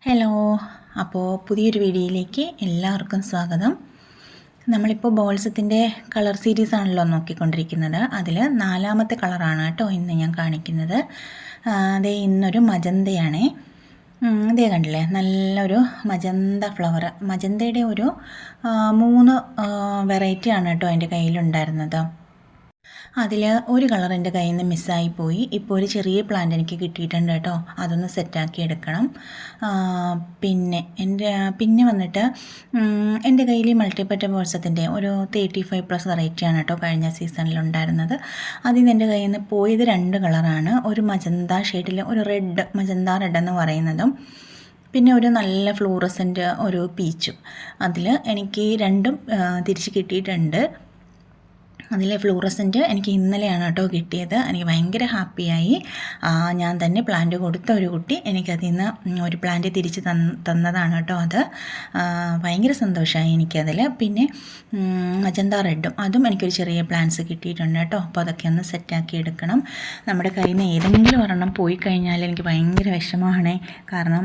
Hello. അപ്പോൾ പുതിയൊരു വീഡിയോയിലേക്ക് എല്ലാവർക്കും സ്വാഗതം. നമ്മളിപ്പോൾ ബോൾസത്തിൻ്റെ കളർ സീരീസ് ആണല്ലോ നോക്കിക്കൊണ്ടിരിക്കുന്നത്. അതിൽ 4ാമത്തെ കളറാണ് കേട്ടോ ഇന്ന് ഞാൻ കാണിക്കുന്നത്. അതേ ഇന്നൊരു മജന്തയാണേ. അതേ കണ്ടില്ലേ, നല്ലൊരു മജന്ത ഫ്ലവർ. മജന്തയുടെ ഒരു 3 വെറൈറ്റിയാണ് കേട്ടോ എൻ്റെ കയ്യിലുണ്ടായിരുന്നത്. അതിൽ ഒരു കളർ എൻ്റെ കയ്യിൽ നിന്ന് മിസ്സായിപ്പോയി. ഇപ്പോൾ ഒരു ചെറിയ പ്ലാന്റ് എനിക്ക് കിട്ടിയിട്ടുണ്ട് കേട്ടോ, അതൊന്ന് സെറ്റാക്കി എടുക്കണം. പിന്നെ വന്നിട്ട് എൻ്റെ കയ്യിൽ മൾട്ടിപ്പറ്റ ബോൾസത്തിൻ്റെ ഒരു 35+ വെറൈറ്റിയാണ് കേട്ടോ കഴിഞ്ഞ സീസണിലുണ്ടായിരുന്നത്. അതിൽ നിന്ന് എൻ്റെ കയ്യിൽ നിന്ന് പോയത് 2 കളറാണ്. ഒരു മജന്ത ഷെയ്ഡിൽ ഒരു മജന്ത റെഡ് എന്ന് പറയുന്നതും, പിന്നെ ഒരു നല്ല ഫ്ലൂറസൻ്റ് ഒരു പീച്ചും. അതിൽ എനിക്ക് 2ഉം തിരിച്ച് കിട്ടിയിട്ടുണ്ട്. അതിലെ ഫ്ലൂറസെൻ്റ് എനിക്ക് ഇന്നലെയാണ് കേട്ടോ കിട്ടിയത്. എനിക്ക് ഭയങ്കര ഹാപ്പിയായി. ഞാൻ തന്നെ പ്ലാന്റ് കൊടുത്ത ഒരു കുട്ടി എനിക്കതിൽ നിന്ന് ഒരു പ്ലാന്റ് തിരിച്ച് തന്നതാണ് കേട്ടോ. അത് ഭയങ്കര സന്തോഷമായി എനിക്കതിൽ. പിന്നെ മജന്ത റെഡും അതും എനിക്കൊരു ചെറിയ പ്ലാന്റ്സ് കിട്ടിയിട്ടുണ്ട് കേട്ടോ. അപ്പോൾ അതൊക്കെ ഒന്ന് സെറ്റാക്കി എടുക്കണം. നമ്മുടെ കയ്യിൽ നിന്ന് ഏതെങ്കിലും ഒരെണ്ണം പോയി കഴിഞ്ഞാൽ എനിക്ക് ഭയങ്കര വിഷമമാണ്. കാരണം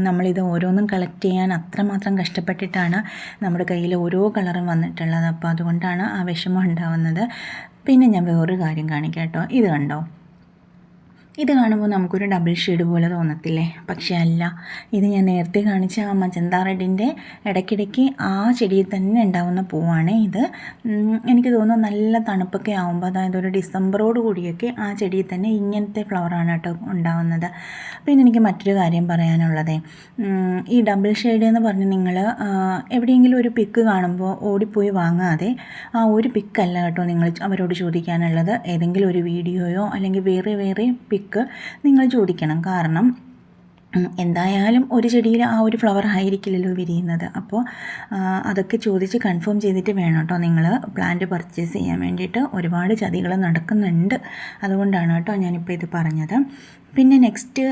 നമ്മളിത് ഓരോന്നും കളക്ട് ചെയ്യാൻ അത്രമാത്രം കഷ്ടപ്പെട്ടിട്ടാണ് നമ്മുടെ കയ്യിൽ ഓരോ കളറും വന്നിട്ടുള്ളത്. അപ്പോൾ അതുകൊണ്ടാണ് ആ വിഷമം ഉണ്ടാവുന്നത്. പിന്നെ ഞാൻ വേറൊരു കാര്യം കാണിക്കാം കേട്ടോ. ഇത് കണ്ടോ, ഇത് കാണുമ്പോൾ നമുക്കൊരു ഡബിൾ ഷെയ്ഡ് പോലെ തോന്നത്തില്ലേ? പക്ഷേ അല്ല, ഇത് ഞാൻ നേരത്തെ കാണിച്ച ആ മജന്ത റെഡിൻ്റെ ഇടയ്ക്കിടയ്ക്ക് ആ ചെടിയിൽ തന്നെ ഉണ്ടാവുന്ന പൂവാണ് ഇത്. എനിക്ക് തോന്നുന്നു നല്ല തണുപ്പൊക്കെ ആകുമ്പോൾ, അതായത് ഒരു ഡിസംബറോട് കൂടിയൊക്കെ ആ ചെടിയിൽ തന്നെ ഇങ്ങനത്തെ ഫ്ലവറാണ് കേട്ടോ ഉണ്ടാവുന്നത്. പിന്നെ എനിക്ക് മറ്റൊരു കാര്യം പറയാനുള്ളത്, ഈ ഡബിൾ ഷെയ്ഡ് എന്ന് പറഞ്ഞ് നിങ്ങൾ എവിടെയെങ്കിലും ഒരു പിക്ക് കാണുമ്പോൾ ഓടിപ്പോയി വാങ്ങാതെ, ആ ഒരു പിക്കല്ല കേട്ടോ നിങ്ങൾ അവരോട് ചോദിക്കാനുള്ളത്. ഏതെങ്കിലും ഒരു വീഡിയോയോ അല്ലെങ്കിൽ വേറെ പിക്ക് നിങ്ങൾ ചോദിക്കണം. കാരണം എന്തായാലും ഒരു ചെടിയിൽ ആ ഒരു ഫ്ലവർ ആയിരിക്കില്ലല്ലോ വിരിയുന്നത്. അപ്പോൾ അതൊക്കെ ചോദിച്ച് കൺഫേം ചെയ്തിട്ട് വേണം കേട്ടോ നിങ്ങൾ പ്ലാന്റ് പർച്ചേസ് ചെയ്യാൻ വേണ്ടിയിട്ട്. ഒരുപാട് ചതികൾ നടക്കുന്നുണ്ട്, അതുകൊണ്ടാണ് കേട്ടോ ഞാനിപ്പോൾ ഇത് പറഞ്ഞത്. പിന്നെ നെക്സ്റ്റ്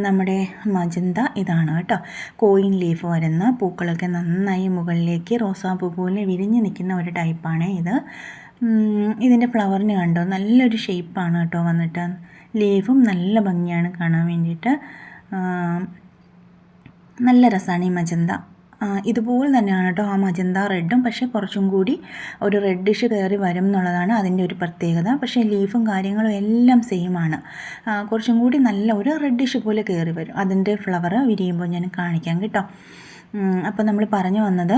നമ്മുടെ മജന്ത ഇതാണ് കേട്ടോ. കോയിൻ ലീഫ് വരുന്ന പൂക്കളൊക്കെ നന്നായി മുകളിലേക്ക് റോസാപ്പൂ പോലെ വിരിഞ്ഞ് നിൽക്കുന്ന ഒരു ടൈപ്പാണ് ഇത്. ഇതിൻ്റെ ഫ്ലവറിന് കണ്ടോ, നല്ലൊരു ഷേപ്പാണ് കേട്ടോ വന്നിട്ട്. ലീഫും നല്ല ഭംഗിയാണ് കാണാൻ വേണ്ടിയിട്ട്. നല്ല രസമാണ് ഈ മജന്ത. ഇതുപോലെ തന്നെയാണ് കേട്ടോ ആ മജന്ത റെഡും, പക്ഷേ കുറച്ചും കൂടി ഒരു റെഡിഷ് കയറി വരും എന്നുള്ളതാണ് അതിൻ്റെ ഒരു പ്രത്യേകത. പക്ഷേ ലീഫും കാര്യങ്ങളും എല്ലാം സെയിമാണ്. കുറച്ചും കൂടി നല്ല ഒരു റെഡിഷ് പോലെ കയറി വരും. അതിൻ്റെ ഫ്ലവർ വിരിയുമ്പോൾ ഞാൻ കാണിക്കാം കേട്ടോ. അപ്പോൾ നമ്മൾ പറഞ്ഞു വന്നത്,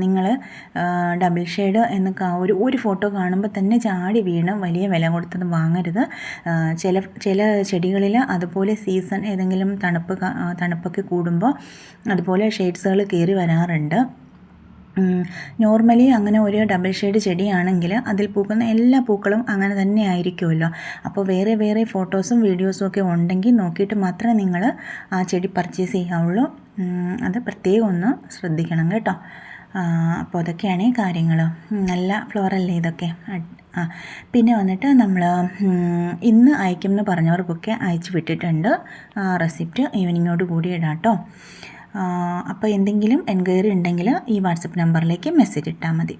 നിങ്ങൾ ഡബിൾ ഷെയ്ഡ് എന്ന് ഒരു ഫോട്ടോ കാണുമ്പോൾ തന്നെ ചാടി വീണ് വലിയ വില കൊടുത്തത് വാങ്ങരുത്. ചില ചെടികളിൽ അതുപോലെ സീസൺ ഏതെങ്കിലും തണുപ്പൊക്കെ കൂടുമ്പോൾ അതുപോലെ ഷെയ്ഡ്സുകൾ കയറി വരാറുണ്ട്. നോർമലി അങ്ങനെ ഒരു ഡബിൾ ഷെയ്ഡ് ചെടിയാണെങ്കിൽ അതിൽ പൂക്കുന്ന എല്ലാ പൂക്കളും അങ്ങനെ തന്നെ ആയിരിക്കുമല്ലോ. അപ്പോൾ വേറെ ഫോട്ടോസും വീഡിയോസും ഒക്കെ ഉണ്ടെങ്കിൽ നോക്കിയിട്ട് മാത്രമേ നിങ്ങൾ ആ ചെടി പർച്ചേസ് ചെയ്യാവുള്ളൂ. അത് പ്രത്യേകം ഒന്ന് ശ്രദ്ധിക്കണം കേട്ടോ. അപ്പോൾ അതൊക്കെയാണ് കാര്യങ്ങൾ. നല്ല ഫ്ലവറല്ലേ ഇതൊക്കെ. പിന്നെ വന്നിട്ട് നമ്മൾ ഇന്ന് അയക്കുമെന്ന് പറഞ്ഞവർക്കൊക്കെ അയച്ചു വിട്ടിട്ടുണ്ട്. റെസിപ്റ്റ് ഈവനിങ്ങോട് കൂടി ഇടാം കേട്ടോ. അപ്പോൾ എന്തെങ്കിലും എൻക്വയറി ഉണ്ടെങ്കിൽ ഈ വാട്സപ്പ് നമ്പറിലേക്ക് മെസ്സേജ് ഇട്ടാൽ മതി.